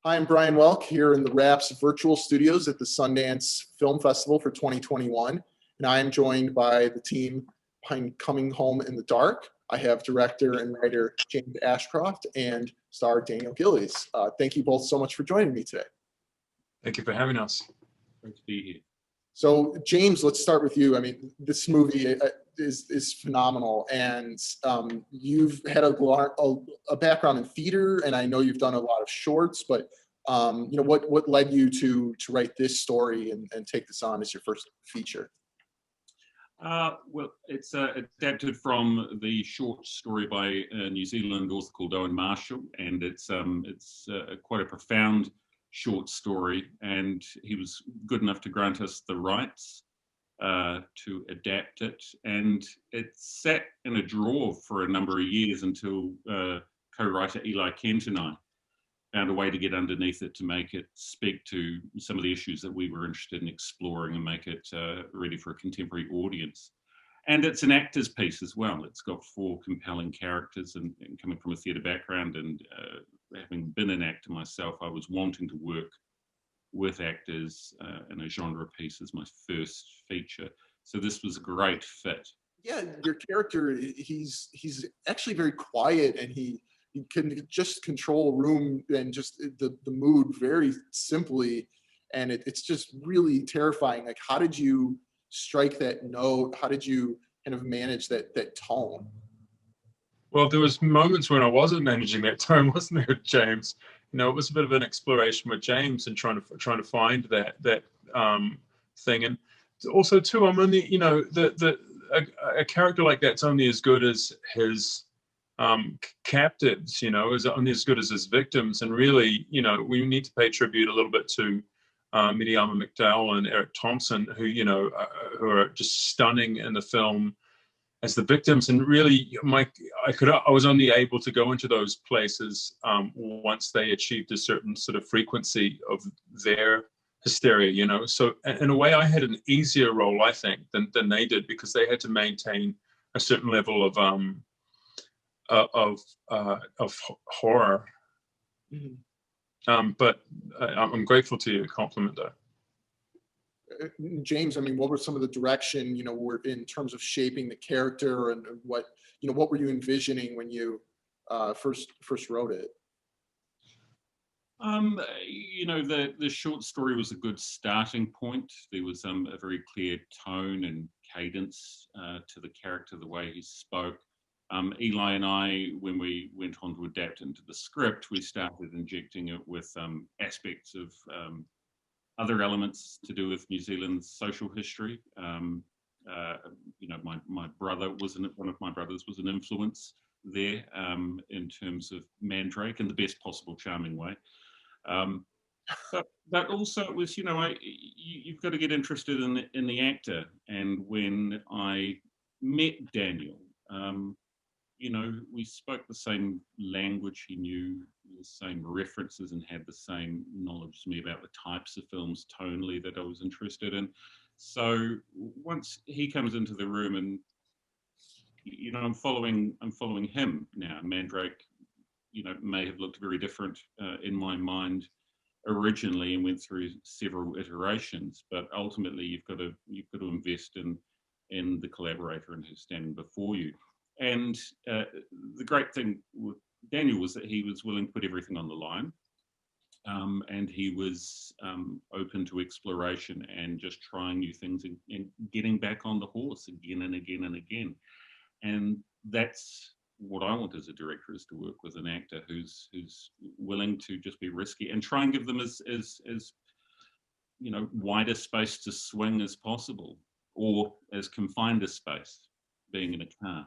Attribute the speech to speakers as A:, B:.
A: Hi, I'm Brian Welk here in TheWrap's virtual studios at the Sundance Film Festival for 2021. And I am joined by the team behind Coming Home in the Dark. I have director and writer James Ashcroft and star Daniel Gillies. Thank you both so much for joining me today.
B: Thank you for having us.
C: Great to be here.
A: So James, let's start with you. I mean, this movie is phenomenal, and you've had a background in theater, and I know you've done a lot of shorts. But what led you to write this story and take this on as your first feature?
C: Well, it's adapted from the short story by a New Zealand author called Owen Marshall, and it's quite a profound short story, and he was good enough to grant us the rights to adapt it, and it sat in a drawer for a number of years until co-writer Eli Kent and I found a way to get underneath it to make it speak to some of the issues that we were interested in exploring and make it ready for a contemporary audience. And it's an actor's piece as well. It's got 4 compelling characters, and coming from a theatre background and having been an actor myself, I was wanting to work with actors in a genre piece as my first feature. So this was a great fit.
A: Yeah, your character, he's actually very quiet, and he can just control a room and just the mood very simply, and it's just really terrifying. Like, how did you strike that note? How did you kind of manage that tone?
B: Well, there was moments when I wasn't managing that tone, wasn't there, James? You know, it was a bit of an exploration with James and trying to find that thing. And also too, I'm only, you know, a character like that's only as good as his captives, you know, is only as good as his victims. And really, you know, we need to pay tribute a little bit to Miriam McDowell and Eric Thompson, who, you know, who are just stunning in the film as the victims. And really, I was only able to go into those places once they achieved a certain sort of frequency of their hysteria, you know. So in a way, I had an easier role, I think, than they did, because they had to maintain a certain level of horror.
A: Mm-hmm.
B: But I'm grateful to your compliment, though.
A: James, I mean, what were some of the direction, you know, were in terms of shaping the character, and what were you envisioning when you first wrote it?
C: You know, the short story was a good starting point. There was a very clear tone and cadence to the character, the way he spoke. Eli and I, when we went on to adapt into the script, we started injecting it with aspects of other elements to do with New Zealand's social history. You know, my brother one of my brothers was an influence there in terms of Mandrake in the best possible charming way. But also it was, you know, you've got to get interested in the actor. And when I met Daniel, you know, we spoke the same language. He knew the same references and had the same knowledge as me about the types of films tonally that I was interested in. So once he comes into the room, and you know, I'm following him now. Mandrake, you know, may have looked very different in my mind originally and went through several iterations, but ultimately you've got to invest in the collaborator and who's standing before you. And the great thing with Daniel was that he was willing to put everything on the line, and he was open to exploration and just trying new things and getting back on the horse again and again and again. And that's what I want as a director, is to work with an actor who's willing to just be risky and try and give them as you know, wider space to swing as possible, or as confined a space, being in a car.